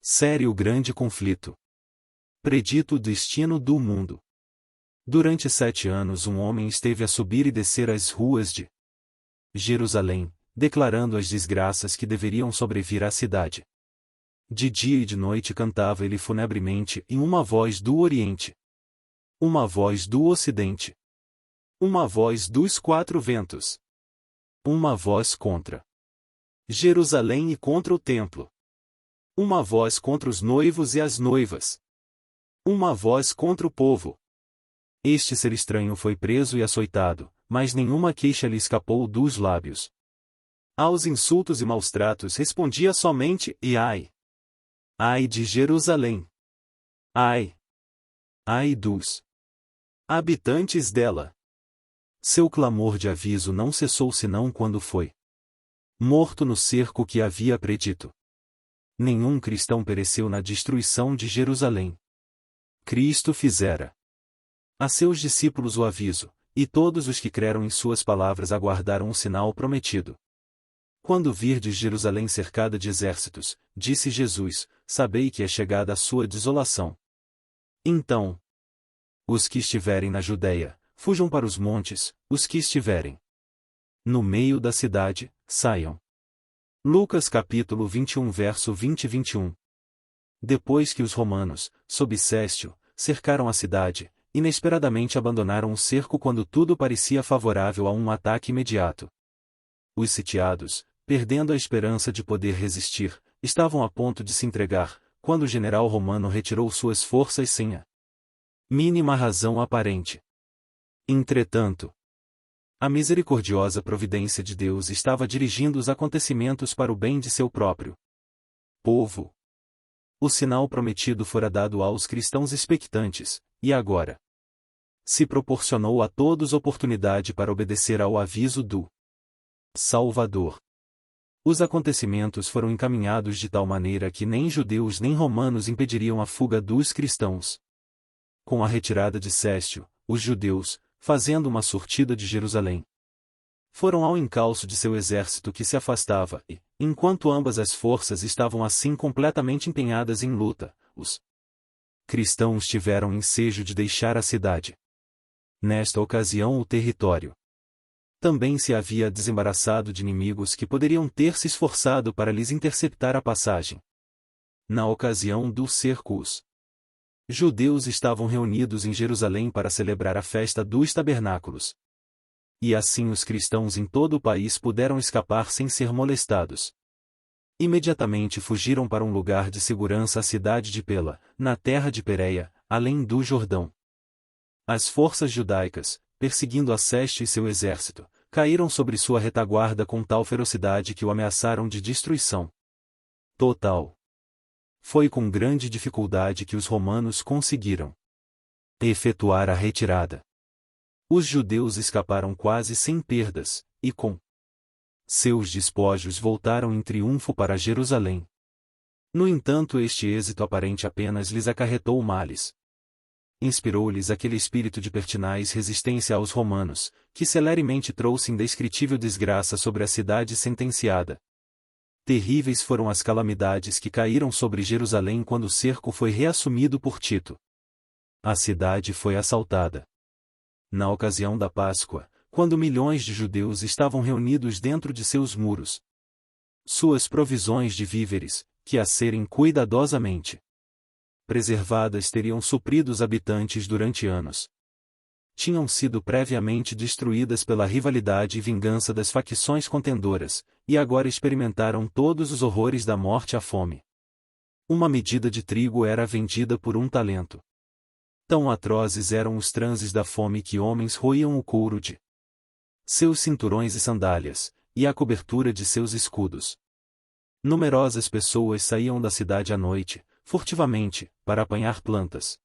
Sério grande conflito. Predito o destino do mundo. Durante 7 anos um homem esteve a subir e descer as ruas de Jerusalém, declarando as desgraças que deveriam sobrevir à cidade. De dia e de noite cantava ele funebremente em uma voz do Oriente, uma voz do Ocidente, uma voz dos 4 ventos, uma voz contra Jerusalém e contra o templo, uma voz contra os noivos e as noivas, uma voz contra o povo. Este ser estranho foi preso e açoitado, mas nenhuma queixa lhe escapou dos lábios. Aos insultos e maus tratos respondia somente e ai! Ai de Jerusalém! Ai! Ai dos habitantes dela! Seu clamor de aviso não cessou senão quando foi morto no cerco que havia predito. Nenhum cristão pereceu na destruição de Jerusalém. Cristo fizera a seus discípulos o aviso, e todos os que creram em suas palavras aguardaram o sinal prometido. Quando virdes Jerusalém cercada de exércitos, disse Jesus, sabei que é chegada a sua desolação. Então, os que estiverem na Judeia, fujam para os montes, os que estiverem no meio da cidade, saiam. Lucas capítulo 21 verso 20 e 21. Depois que os romanos, sob Céstio, cercaram a cidade, inesperadamente abandonaram o cerco quando tudo parecia favorável a um ataque imediato. Os sitiados, perdendo a esperança de poder resistir, estavam a ponto de se entregar, quando o general romano retirou suas forças sem a mínima razão aparente. Entretanto, a misericordiosa providência de Deus estava dirigindo os acontecimentos para o bem de seu próprio povo. O sinal prometido fora dado aos cristãos expectantes, e agora se proporcionou a todos oportunidade para obedecer ao aviso do Salvador. Os acontecimentos foram encaminhados de tal maneira que nem judeus nem romanos impediriam a fuga dos cristãos. Com a retirada de Céstio, os judeus, fazendo uma surtida de Jerusalém, foram ao encalço de seu exército que se afastava e, enquanto ambas as forças estavam assim completamente empenhadas em luta, os cristãos tiveram ensejo de deixar a cidade. Nesta ocasião o território também se havia desembaraçado de inimigos que poderiam ter se esforçado para lhes interceptar a passagem. Na ocasião do cerco os judeus estavam reunidos em Jerusalém para celebrar a festa dos tabernáculos. E assim os cristãos em todo o país puderam escapar sem ser molestados. Imediatamente fugiram para um lugar de segurança à cidade de Pela, na terra de Pérea, além do Jordão. As forças judaicas, perseguindo a Céstio e seu exército, caíram sobre sua retaguarda com tal ferocidade que o ameaçaram de destruição total. Foi com grande dificuldade que os romanos conseguiram efetuar a retirada. Os judeus escaparam quase sem perdas, e com seus despojos voltaram em triunfo para Jerusalém. No entanto, este êxito aparente apenas lhes acarretou males. Inspirou-lhes aquele espírito de pertinaz resistência aos romanos, que celeremente trouxe indescritível desgraça sobre a cidade sentenciada. Terríveis foram as calamidades que caíram sobre Jerusalém quando o cerco foi reassumido por Tito. A cidade foi assaltada. Na ocasião da Páscoa, quando milhões de judeus estavam reunidos dentro de seus muros, suas provisões de víveres, que a serem cuidadosamente preservadas teriam suprido os habitantes durante anos, tinham sido previamente destruídas pela rivalidade e vingança das facções contendoras, e agora experimentaram todos os horrores da morte à fome. Uma medida de trigo era vendida por 1 talento. Tão atrozes eram os transes da fome que homens roíam o couro de seus cinturões e sandálias, e a cobertura de seus escudos. Numerosas pessoas saíam da cidade à noite, furtivamente, para apanhar plantas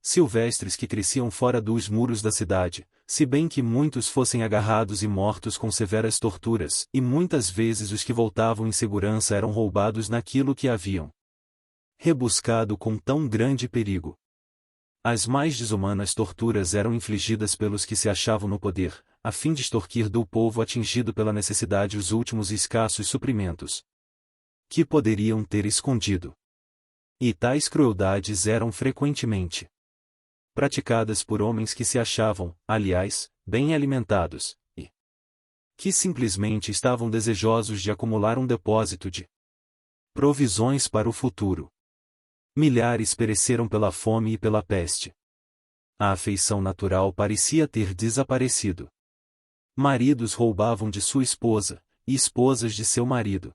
silvestres que cresciam fora dos muros da cidade, se bem que muitos fossem agarrados e mortos com severas torturas, e muitas vezes os que voltavam em segurança eram roubados naquilo que haviam rebuscado com tão grande perigo. As mais desumanas torturas eram infligidas pelos que se achavam no poder, a fim de extorquir do povo atingido pela necessidade os últimos e escassos suprimentos que poderiam ter escondido. E tais crueldades eram frequentemente praticadas por homens que se achavam, aliás, bem alimentados, e que simplesmente estavam desejosos de acumular um depósito de provisões para o futuro. Milhares pereceram pela fome e pela peste. A afeição natural parecia ter desaparecido. Maridos roubavam de sua esposa, e esposas de seu marido.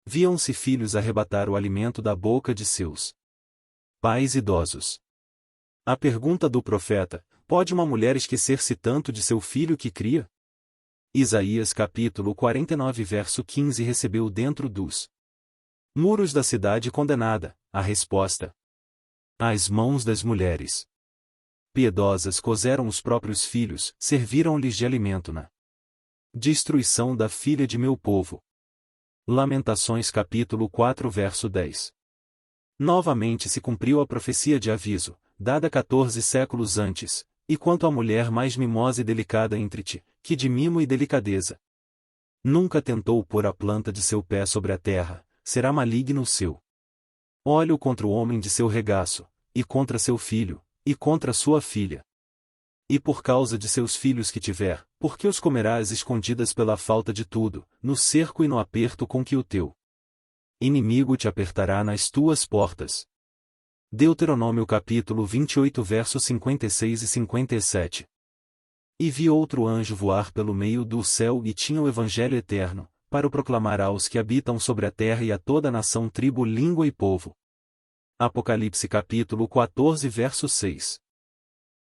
Viam-se filhos arrebatar o alimento da boca de seus pais idosos. A pergunta do profeta: pode uma mulher esquecer-se tanto de seu filho que cria? Isaías capítulo 49 verso 15 recebeu dentro dos muros da cidade condenada a resposta: às mãos das mulheres piedosas cozeram os próprios filhos, serviram-lhes de alimento na destruição da filha de meu povo. Lamentações capítulo 4 verso 10. Novamente se cumpriu a profecia de aviso, dada 14 séculos antes, e quanto à mulher mais mimosa e delicada entre ti, que de mimo e delicadeza nunca tentou pôr a planta de seu pé sobre a terra, será maligno o seu olho contra o homem de seu regaço, e contra seu filho, e contra sua filha. E por causa de seus filhos que tiver, porque os comerás escondidas pela falta de tudo, no cerco e no aperto com que o teu inimigo te apertará nas tuas portas. Deuteronômio capítulo 28 versos 56 e 57. E vi outro anjo voar pelo meio do céu e tinha o evangelho eterno, para o proclamar aos que habitam sobre a terra e a toda nação, tribo, língua e povo. Apocalipse capítulo 14 verso 6.